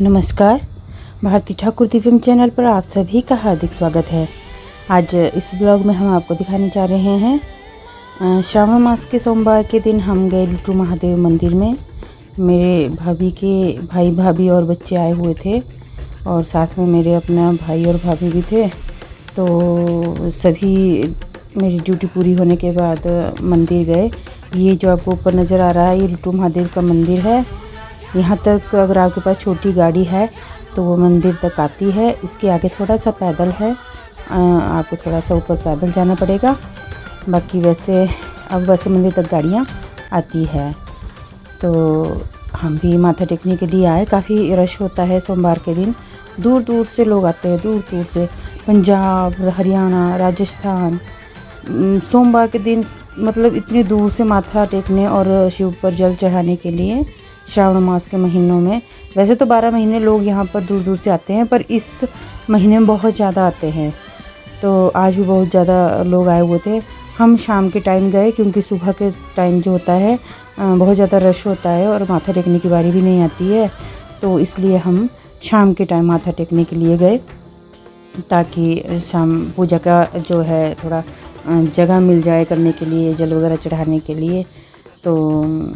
नमस्कार। भारती ठाकुर दिव्यम चैनल पर आप सभी का हार्दिक स्वागत है। आज इस ब्लॉग में हम आपको दिखाने जा रहे हैं श्रावण मास के सोमवार के दिन हम गए लुटू महादेव मंदिर में। मेरे भाभी के भाई भाभी और बच्चे आए हुए थे और साथ में मेरे अपना भाई और भाभी भी थे। तो सभी मेरी ड्यूटी पूरी होने के बाद मंदिर गए। ये जो आपको ऊपर नज़र आ रहा है ये लुटू महादेव का मंदिर है। यहाँ तक अगर आपके पास छोटी गाड़ी है तो वो मंदिर तक आती है। इसके आगे थोड़ा सा पैदल है, आपको थोड़ा सा ऊपर पैदल जाना पड़ेगा। बाकी वैसे मंदिर तक गाड़ियाँ आती है। तो हम भी माथा टेकने के लिए आए। काफ़ी रश होता है सोमवार के दिन, दूर दूर से लोग आते हैं, दूर दूर से पंजाब, हरियाणा, राजस्थान। सोमवार के दिन मतलब इतनी दूर से माथा टेकने और शिव पर जल चढ़ाने के लिए श्रावण मास के महीनों में। वैसे तो 12 महीने लोग यहाँ पर दूर दूर से आते हैं, पर इस महीने में बहुत ज़्यादा आते हैं। तो आज भी बहुत ज़्यादा लोग आए हुए थे। हम शाम के टाइम गए क्योंकि सुबह के टाइम जो होता है बहुत ज़्यादा रश होता है और माथा टेकने की बारी भी नहीं आती है। तो इसलिए हम शाम के टाइम माथा टेकने के लिए गए ताकि शाम पूजा का जो है थोड़ा जगह मिल जाए करने के लिए, जल वगैरह चढ़ाने के लिए। तो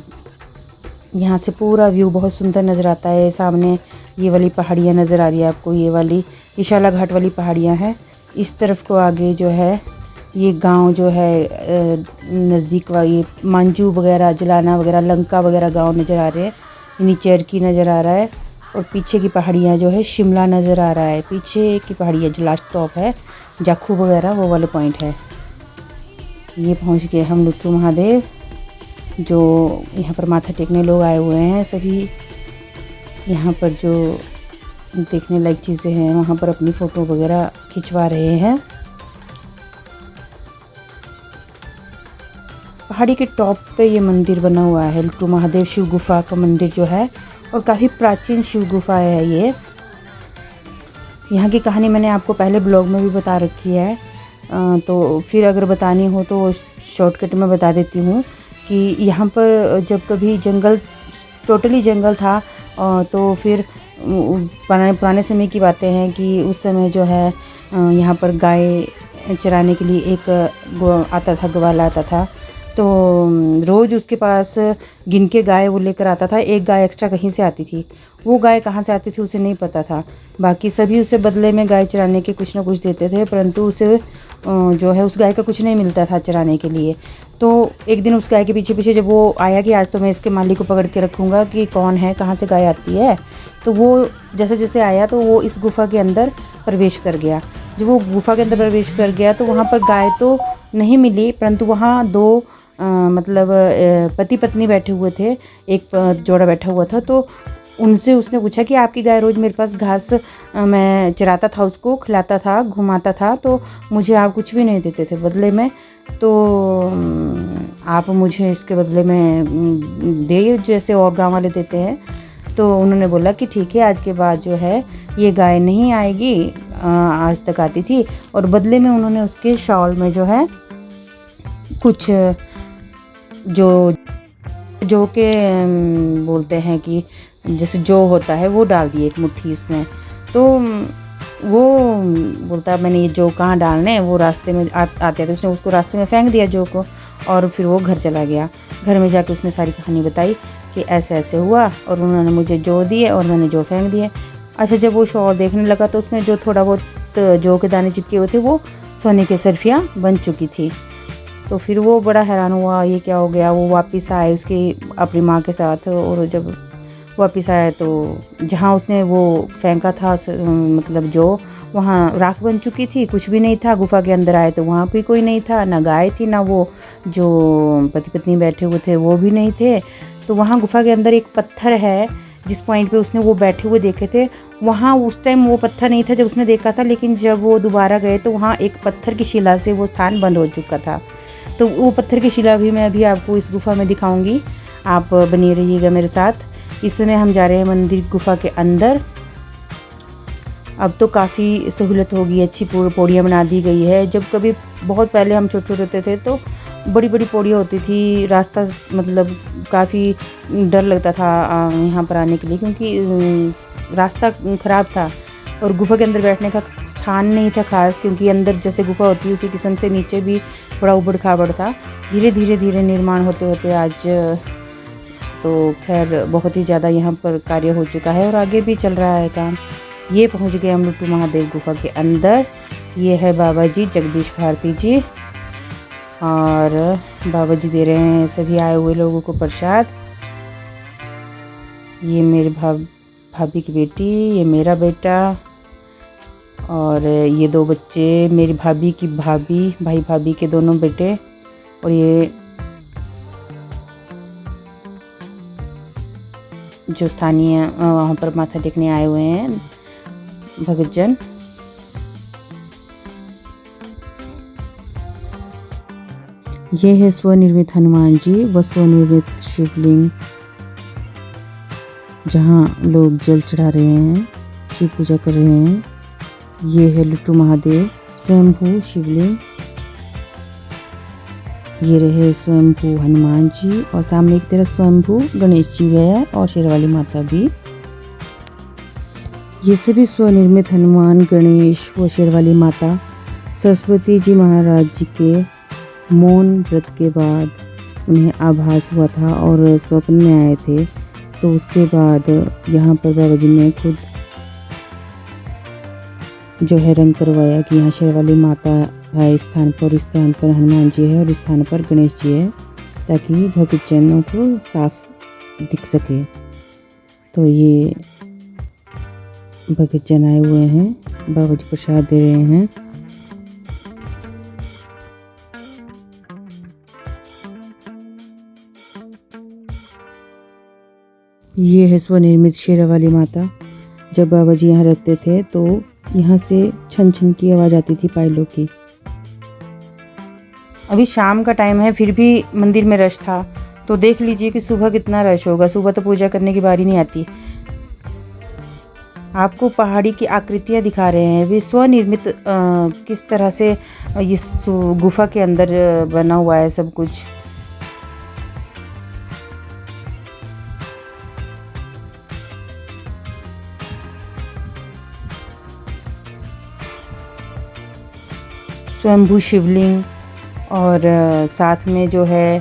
यहाँ से पूरा व्यू बहुत सुंदर नज़र आता है। सामने ये वाली पहाड़ियाँ नज़र आ रही है आपको, ये वाली विशाला घाट वाली पहाड़ियाँ हैं। इस तरफ को आगे जो है ये गांव जो है नज़दीक ये मांजू वगैरह, जलाना वगैरह, लंका वगैरह गांव नज़र आ रहे हैं। नीचे अर्की नज़र आ रहा है और पीछे की पहाड़ियाँ जो है शिमला नज़र आ रहा है। पीछे की पहाड़ियाँ जो लास्ट टॉप है जाखू वगैरह वो वाले पॉइंट है। ये पहुँच गए हम लुटू महादेव। जो यहाँ पर माथा टेकने लोग आए हुए हैं सभी यहाँ पर जो देखने लायक चीज़ें हैं वहाँ पर अपनी फ़ोटो वगैरह खिंचवा रहे हैं। पहाड़ी के टॉप पे ये मंदिर बना हुआ है लुटू महादेव शिव गुफा का मंदिर जो है, और काफ़ी प्राचीन शिव गुफा है ये। यहाँ की कहानी मैंने आपको पहले ब्लॉग में भी बता रखी है, तो फिर अगर बतानी हो तो शॉर्टकट में बता देती हूँ कि यहाँ पर जब कभी जंगल, टोटली जंगल था, तो फिर पुराने समय की बातें हैं कि उस समय जो है यहाँ पर गाय चराने के लिए एक आता था, ग्वाला आता था। तो रोज़ उसके पास गिन के गाय वो लेकर आता था। एक गाय एक्स्ट्रा कहीं से आती थी, वो गाय कहाँ से आती थी उसे नहीं पता था। बाकी सभी उसे बदले में गाय चराने के कुछ ना कुछ देते थे, परंतु उसे जो है उस गाय का कुछ नहीं मिलता था चराने के लिए। तो एक दिन उस गाय के पीछे पीछे जब वो आया कि आज तो मैं इसके मालिक को पकड़ के रखूँगा कि कौन है, कहाँ से गाय आती है, तो वो जैसे जैसे आया तो वो इस गुफ़ा के अंदर प्रवेश कर गया। जब वो गुफ़ा के अंदर प्रवेश कर गया तो वहाँ पर गाय तो नहीं मिली, परंतु वहाँ दो मतलब पति पत्नी बैठे हुए थे, एक जोड़ा बैठा हुआ था। तो उनसे उसने पूछा कि आपकी गाय रोज़ मेरे पास घास मैं चराता था, उसको खिलाता था, घुमाता था, तो मुझे आप कुछ भी नहीं देते थे बदले में, तो आप मुझे इसके बदले में दे जैसे और गाँव वाले देते हैं। तो उन्होंने बोला कि ठीक है, आज के बाद जो है ये गाय नहीं आएगी, आज तक आती थी। और बदले में उन्होंने उसके शॉल में जो है कुछ जो के बोलते हैं कि जैसे जो होता है वो डाल दिए एक मुट्ठी उसमें। तो वो बोलता है मैंने ये जो कहाँ डालने हैं, वो रास्ते में आते थे, उसने उसको रास्ते में फेंक दिया जो को, और फिर वो घर चला गया। घर में जाके उसने सारी कहानी बताई कि ऐसे ऐसे हुआ और उन्होंने मुझे जो दिए और मैंने जो फेंक दिए। अच्छा, जब वो शॉल देखने लगा तो उसमें जो थोड़ा बहुत जो के दाने चिपके हुए थे वो सोने की सर्फियाँ बन चुकी थी। तो फिर वो बड़ा हैरान हुआ, ये क्या हो गया। वो वापस आए उसकी अपनी माँ के साथ, और जब वापस आया तो जहाँ उसने वो फेंका था मतलब जो वहाँ राख बन चुकी थी, कुछ भी नहीं था। गुफा के अंदर आए तो वहाँ भी कोई नहीं था, ना गाय थी, ना वो जो पति पत्नी बैठे हुए थे वो भी नहीं थे। तो वहाँ गुफा के अंदर एक पत्थर है, जिस पॉइंट पे उसने वो बैठे हुए देखे थे, वहाँ उस टाइम वो पत्थर नहीं था जब उसने देखा था, लेकिन जब वो दोबारा गए तो वहाँ एक पत्थर की शिला से वो स्थान बंद हो चुका था। तो वो पत्थर की शिला भी मैं अभी आपको इस गुफा में दिखाऊंगी, आप बने रहिएगा मेरे साथ। इस समय हम जा रहे हैं मंदिर गुफा के अंदर। अब तो काफ़ी सहूलत हो गई, अच्छी पौड़ियाँ बना दी गई है। जब कभी बहुत पहले हम छोटे छोटे होते थे तो बड़ी बड़ी पौड़ियाँ होती थी, रास्ता मतलब काफ़ी डर लगता था यहाँ पर आने के लिए, क्योंकि रास्ता ख़राब था और गुफ़ा के अंदर बैठने का स्थान नहीं था ख़ास, क्योंकि अंदर जैसे गुफ़ा होती है उसी किस्म से नीचे भी थोड़ा उबड़ खाबड़ था। धीरे धीरे निर्माण होते होते आज तो खैर बहुत ही ज़्यादा यहाँ पर कार्य हो चुका है और आगे भी चल रहा है काम। ये पहुँच गए हम लुट्टू महादेव गुफ़ा के अंदर। ये है बाबा जी जगदीश भारती जी, और बाबा जी दे रहे हैं सभी आए हुए लोगों को प्रसाद। ये मेरे भाभी की बेटी, ये मेरा बेटा, और ये 2 बच्चे मेरी भाभी की भाई भाभी के दोनों बेटे, और ये जो स्थानीय वहाँ पर माथा टेकने आए हुए हैं भक्तजन। ये है स्वनिर्मित हनुमान जी व स्वनिर्मित शिवलिंग, जहाँ लोग जल चढ़ा रहे हैं, शिव पूजा कर रहे हैं। ये है लुट्टू महादेव स्वयंभू शिवलिंग। ये रहे स्वयंभू हनुमान जी, और सामने एक तरफ स्वयंभू गणेश जी है और शेरवाली माता भी। ये सभी स्वनिर्मित हनुमान, गणेश व शेरवाली माता सरस्वती जी महाराज जी के मौन व्रत के बाद उन्हें आभास हुआ था और स्वप्न में आए थे, तो उसके बाद यहाँ पर बाबा जी ने खुद जो है रंग करवाया कि यहाँ शेरवाली माता है इस स्थान पर, इस स्थान पर हनुमान जी है और इस स्थान पर गणेश जी है, ताकि भक्तजनों को साफ दिख सके। तो ये भक्तजन आए हुए हैं, बाबा जी प्रसाद दे रहे हैं। ये है स्वनिर्मित शेरावाली माता। जब बाबा जी यहाँ रहते थे तो यहाँ से छन छन की आवाज़ आती थी पायलों की। अभी शाम का टाइम है, फिर भी मंदिर में रश था, तो देख लीजिए कि सुबह कितना रश होगा। सुबह तो पूजा करने की बारी नहीं आती। आपको पहाड़ी की आकृतियाँ दिखा रहे हैं, वे स्वनिर्मित किस तरह से इस गुफा के अंदर बना हुआ है सब कुछ। स्वयंभू शिवलिंग, और साथ में जो है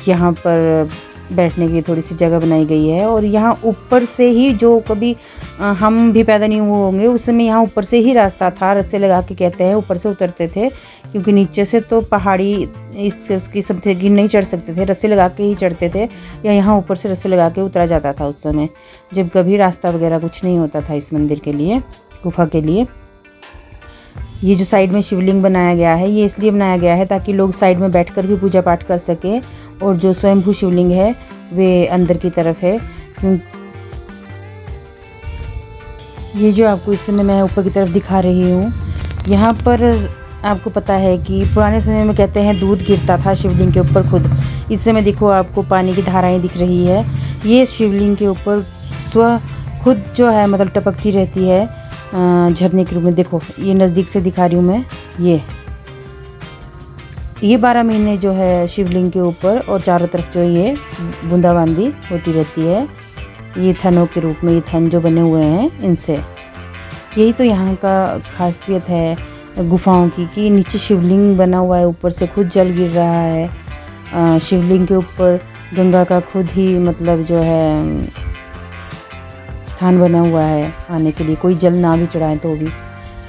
यहाँ पर बैठने की थोड़ी सी जगह बनाई गई है। और यहाँ ऊपर से ही, जो कभी हम भी पैदा नहीं हुए होंगे उस समय यहाँ ऊपर से ही रास्ता था, रस्से लगा के कहते हैं ऊपर से उतरते थे, क्योंकि नीचे से तो पहाड़ी इसकी सब थे, गिर नहीं चढ़ सकते थे, रस्से लगा के ही चढ़ते थे, या यहाँ ऊपर से रस्से लगा के उतरा जाता था उस समय, जब कभी रास्ता वगैरह कुछ नहीं होता था इस मंदिर के लिए, गुफा के लिए। ये जो साइड में शिवलिंग बनाया गया है, ये इसलिए बनाया गया है ताकि लोग साइड में बैठकर भी पूजा पाठ कर सकें, और जो स्वयंभू शिवलिंग है वे अंदर की तरफ है। ये जो आपको इस समय मैं ऊपर की तरफ दिखा रही हूँ, यहाँ पर आपको पता है कि पुराने समय में कहते हैं दूध गिरता था शिवलिंग के ऊपर खुद। इस समय देखो आपको पानी की धाराएं दिख रही है, ये शिवलिंग के ऊपर खुद जो है मतलब टपकती रहती है झरने के रूप में। देखो ये नज़दीक से दिखा रही हूँ मैं, ये 12 महीने जो है शिवलिंग के ऊपर, और चारों तरफ जो ये बूंदाबांदी होती रहती है, ये थनों के रूप में, ये थन जो बने हुए हैं इनसे। यही तो यहाँ का खासियत है गुफाओं की, कि नीचे शिवलिंग बना हुआ है, ऊपर से खुद जल गिर रहा है। शिवलिंग के ऊपर गंगा का खुद ही मतलब जो है स्थान बना हुआ है आने के लिए, कोई जल ना भी चढ़ाएं तो भी।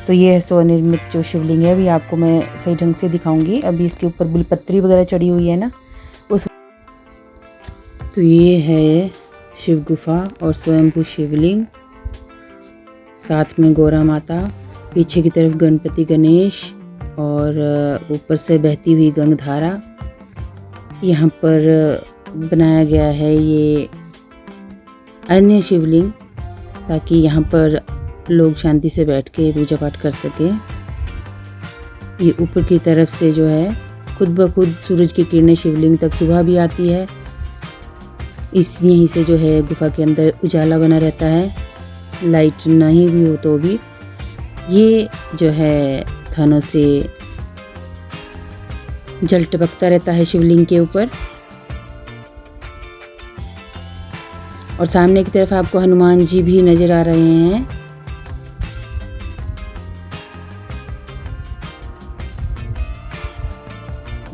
तो ये है स्वनिर्मित जो शिवलिंग है, अभी आपको मैं सही ढंग से दिखाऊंगी। अभी इसके ऊपर बिलपत्री वगैरह चढ़ी हुई है ना उस। तो ये है शिव गुफा और स्वयंभू शिवलिंग, साथ में गौरा माता, पीछे की तरफ गणपति गणेश, और ऊपर से बहती हुई गंगधारा। यहाँ पर बनाया गया है ये अन्य शिवलिंग, ताकि यहाँ पर लोग शांति से बैठ के पूजा पाठ कर सकें। ये ऊपर की तरफ से जो है खुद ब खुद सूरज की किरणें शिवलिंग तक सुबह भी आती है। यहीं से जो है गुफा के अंदर उजाला बना रहता है, लाइट नहीं भी हो तो भी। ये जो है थानों से जल टपकता रहता है शिवलिंग के ऊपर। और सामने की तरफ आपको हनुमान जी भी नजर आ रहे हैं।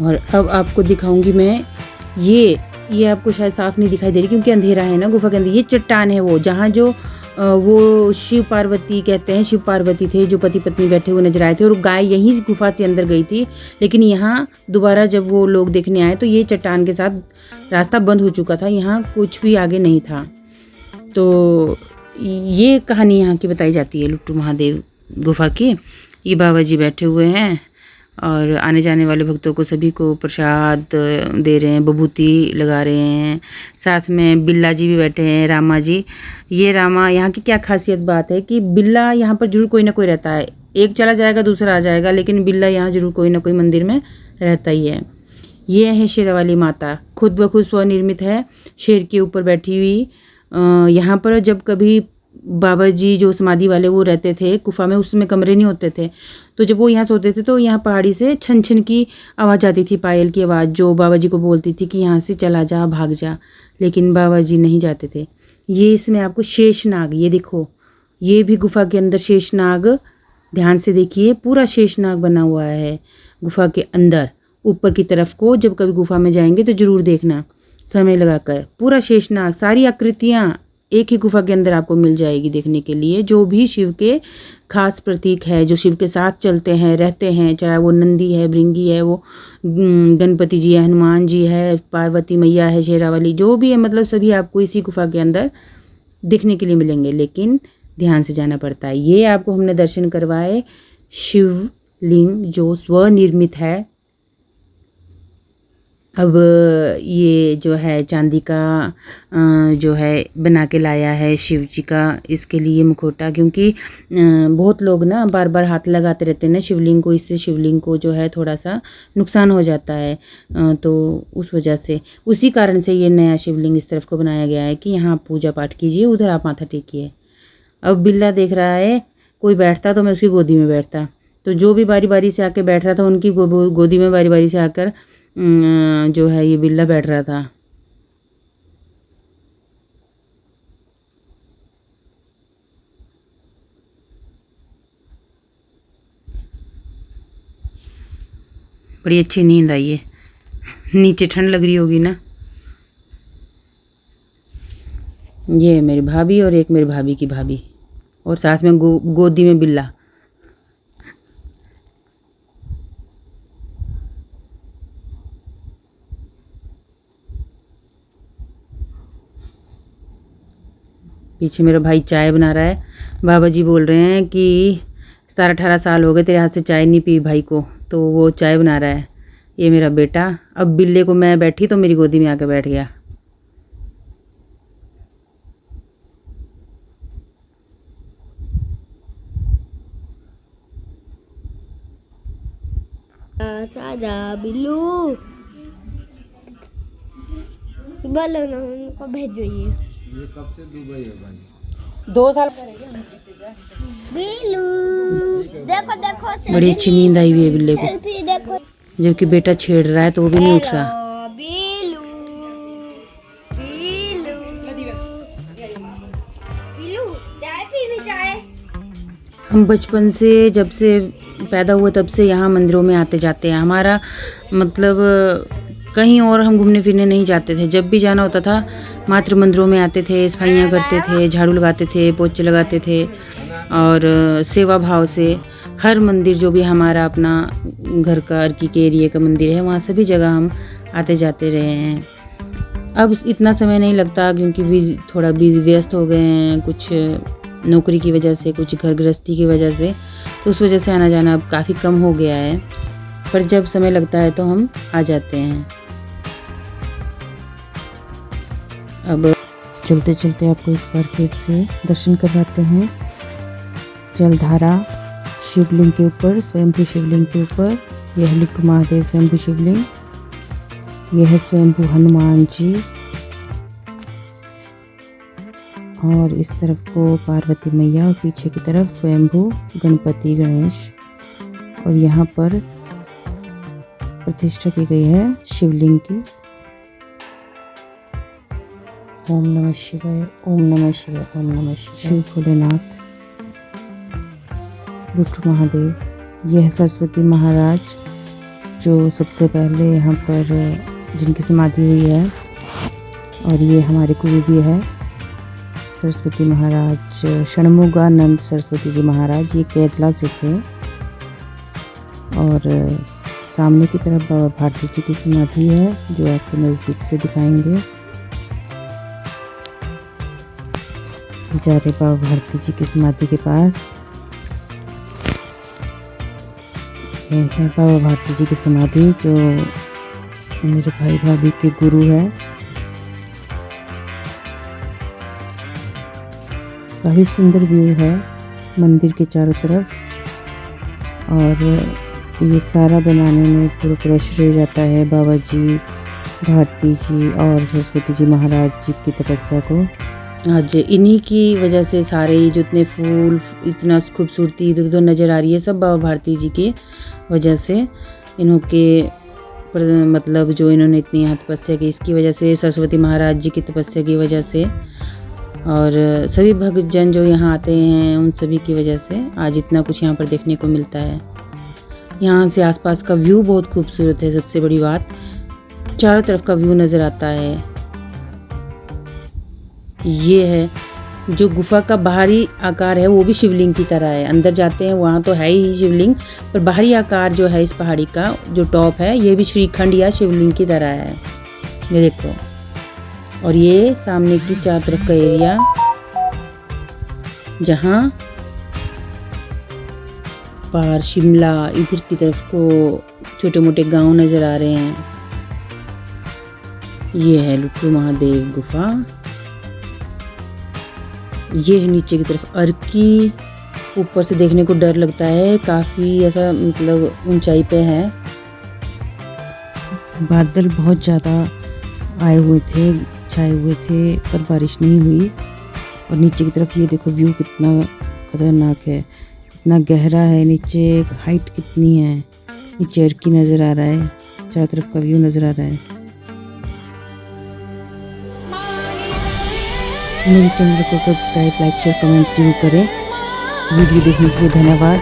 और अब आपको दिखाऊंगी मैं, ये आपको शायद साफ नहीं दिखाई दे रही क्योंकि अंधेरा है ना गुफा के अंदर। ये चट्टान है वो, जहाँ जो वो शिव पार्वती कहते हैं, शिव पार्वती थे जो पति पत्नी बैठे हुए नजर आए थे, और गाय यहीं गुफा से अंदर गई थी। लेकिन यहाँ दोबारा जब वो लोग देखने आए तो ये चट्टान के साथ रास्ता बंद हो चुका था, यहाँ कुछ भी आगे नहीं था। तो ये कहानी यहाँ की बताई जाती है लुट्टू महादेव गुफा की। ये बाबा जी बैठे हुए हैं और आने जाने वाले भक्तों को सभी को प्रसाद दे रहे हैं, विभूति लगा रहे हैं। साथ में बिल्ला जी भी बैठे हैं, रामा जी। ये रामा, यहाँ की क्या खासियत बात है कि बिल्ला यहाँ पर जरूर कोई ना कोई रहता है। एक चला जाएगा दूसरा आ जाएगा, लेकिन बिल्ला यहाँ जरूर कोई ना कोई मंदिर में रहता ही है। ये है शेरावाली माता, खुद ब खुद स्वनिर्मित है, शेर के ऊपर बैठी हुई। यहाँ पर जब कभी बाबा जी जो समाधि वाले वो रहते थे गुफा में, उसमें कमरे नहीं होते थे, तो जब वो यहाँ सोते थे तो यहाँ पहाड़ी से छन छन की आवाज़ आती थी, पायल की आवाज़, जो बाबा जी को बोलती थी कि यहाँ से चला जा, भाग जा। लेकिन बाबा जी नहीं जाते थे। ये इसमें आपको शेषनाग, ये देखो, ये भी गुफा के अंदर शेषनाग, ध्यान से देखिए, पूरा शेषनाग बना हुआ है गुफा के अंदर। ऊपर की तरफ को जब कभी गुफा में जाएंगे तो ज़रूर देखना समय लगाकर। पूरा शेषनाग, सारी आकृतियाँ एक ही गुफा के अंदर आपको मिल जाएगी देखने के लिए। जो भी शिव के खास प्रतीक है, जो शिव के साथ चलते हैं, रहते हैं, चाहे वो नंदी है, भृंगी है, वो गणपति जी है, हनुमान जी है, पार्वती मैया है, शेरावाली, जो भी है, मतलब सभी आपको इसी गुफा के अंदर दिखने के लिए मिलेंगे। लेकिन ध्यान से जाना पड़ता है। ये आपको हमने दर्शन करवाए शिवलिंग जो स्वनिर्मित है। अब ये जो है चांदी का जो है बना के लाया है शिव जी का, इसके लिए मुखौटा, क्योंकि बहुत लोग ना बार बार हाथ लगाते रहते हैं ना शिवलिंग को, इससे शिवलिंग को जो है थोड़ा सा नुकसान हो जाता है। तो उस वजह से, उसी कारण से ये नया शिवलिंग इस तरफ को बनाया गया है कि यहाँ आप पूजा पाठ कीजिए, उधर आप माथा टेकिए। अब बिल्ला देख रहा है कोई बैठता तो मैं उसकी गोदी में बैठता, तो जो भी बारी बारी से आके बैठ रहा था उनकी गोदी में बारी बारी से आकर जो है ये बिल्ला बैठ रहा था। बड़ी अच्छी नींद आई है, नीचे ठंड लग रही होगी ना। ये मेरी भाभी और एक मेरी भाभी की भाभी, और साथ में गोदी में बिल्ला। पीछे मेरा भाई चाय बना रहा है। बाबा जी बोल रहे हैं कि 17-18 साल हो गए तेरे हाथ से चाय नहीं पी भाई को, तो वो चाय बना रहा है। ये मेरा बेटा। अब बिल्ले को मैं बैठी तो मेरी गोदी में आकर बैठ गया। सादा बिल्लू बोलो ना, उनको भेजो। ये कब से दुबई है भाई? 2 साल। बिल्लू देखो देखो, बड़ी अच्छी नींद आई हुई है बिल्ले को, देखो, जबकि बेटा छेड़ रहा है तो वो भी नहीं उठ रहा। बिल्लू बिल्लू बिल्लू, चाय पीनी, चाय। हम बचपन से, जब से पैदा हुए तब से यहाँ मंदिरों में आते जाते हैं। हमारा मतलब कहीं और हम घूमने फिरने नहीं जाते थे। जब भी जाना होता था मात्र मंदिरों में आते थे, सफाइयाँ करते थे, झाड़ू लगाते थे, पोछे लगाते थे, और सेवा भाव से हर मंदिर जो भी हमारा अपना घर का अर्की के एरिए का मंदिर है, वहाँ सभी जगह हम आते जाते रहे हैं। अब इतना समय नहीं लगता क्योंकि थोड़ा बिजी व्यस्त हो गए हैं, कुछ नौकरी की वजह से, कुछ घर गृहस्थी की वजह से, तो उस वजह से आना जाना अब काफ़ी कम हो गया है। पर जब समय लगता है तो हम आ जाते हैं। अब चलते चलते आपको एक बार फिर से दर्शन करवाते हैं। जलधारा शिवलिंग के ऊपर, स्वयंभू शिवलिंग के ऊपर, यह है लुट्टू महादेव स्वयंभू शिवलिंग, यह है स्वयंभू हनुमान जी, और इस तरफ को पार्वती मैया, और पीछे की तरफ स्वयंभू गणपति गणेश। और यहाँ पर प्रतिष्ठा की गई है शिवलिंग की। ओम नमः शिवाय, ओम नमः शिवाय, ओम नमः शिवाय। शिव भोलेनाथ, लुट्रू महादेव। यह सरस्वती महाराज जो सबसे पहले यहाँ पर जिनकी समाधि हुई है, और ये हमारे गुरु भी है सरस्वती महाराज, षणमुगानंद सरस्वती जी महाराज। ये केरला से थे। और सामने की तरफ बाबा भारती जी की समाधि है जो आपको नज़दीक से दिखाएंगे। जा रहे बाबा भारती जी की समाधि के पास। ये है बाबा भारती जी की समाधि जो मेरे भाई भाभी के गुरु है। काफ़ी सुंदर व्यू है मंदिर के चारों तरफ। और ये सारा बनाने में पूरा श्रेय जाता है बाबा जी, भारती जी और सरस्वती जी महाराज जी की तपस्या को। आज इन्हीं की वजह से सारे जितने फूल, इतना खूबसूरती इधर उधर नज़र आ रही है, सब बाबा भारती जी की वजह से। इन्हों के मतलब जो इन्होंने इतनी यहाँ तपस्या की, इसकी वजह से, सरस्वती महाराज जी की तपस्या की वजह से, और सभी भक्तजन जो यहाँ आते हैं उन सभी की वजह से आज इतना कुछ यहाँ पर देखने को मिलता है। यहाँ से आसपास का व्यू बहुत खूबसूरत है। सबसे बड़ी बात, चारों तरफ का व्यू नज़र आता है। ये है जो गुफा का बाहरी आकार है, वो भी शिवलिंग की तरह है। अंदर जाते हैं वहाँ तो है ही शिवलिंग, पर बाहरी आकार जो है इस पहाड़ी का जो टॉप है, ये भी श्रीखंड या शिवलिंग की तरह है। ये देखो। और ये सामने की चारों तरफ का एरिया जहाँ पार शिमला, इधर की तरफ को छोटे मोटे गांव नज़र आ रहे हैं। ये है लुट्रू महादेव गुफा। ये है नीचे की तरफ अर्की। ऊपर से देखने को डर लगता है, काफ़ी ऐसा मतलब ऊंचाई पे है। बादल बहुत ज़्यादा आए हुए थे, छाए हुए थे, पर बारिश नहीं हुई। और नीचे की तरफ ये देखो व्यू कितना खतरनाक है, इतना गहरा है नीचे, हाइट कितनी है। नीचे अर्की नज़र आ रहा है, चारों तरफ का व्यू नज़र आ रहा है। मेरे चैनल को सब्सक्राइब, लाइक, शेयर, कमेंट जरूर करें। वीडियो देखने के लिए धन्यवाद।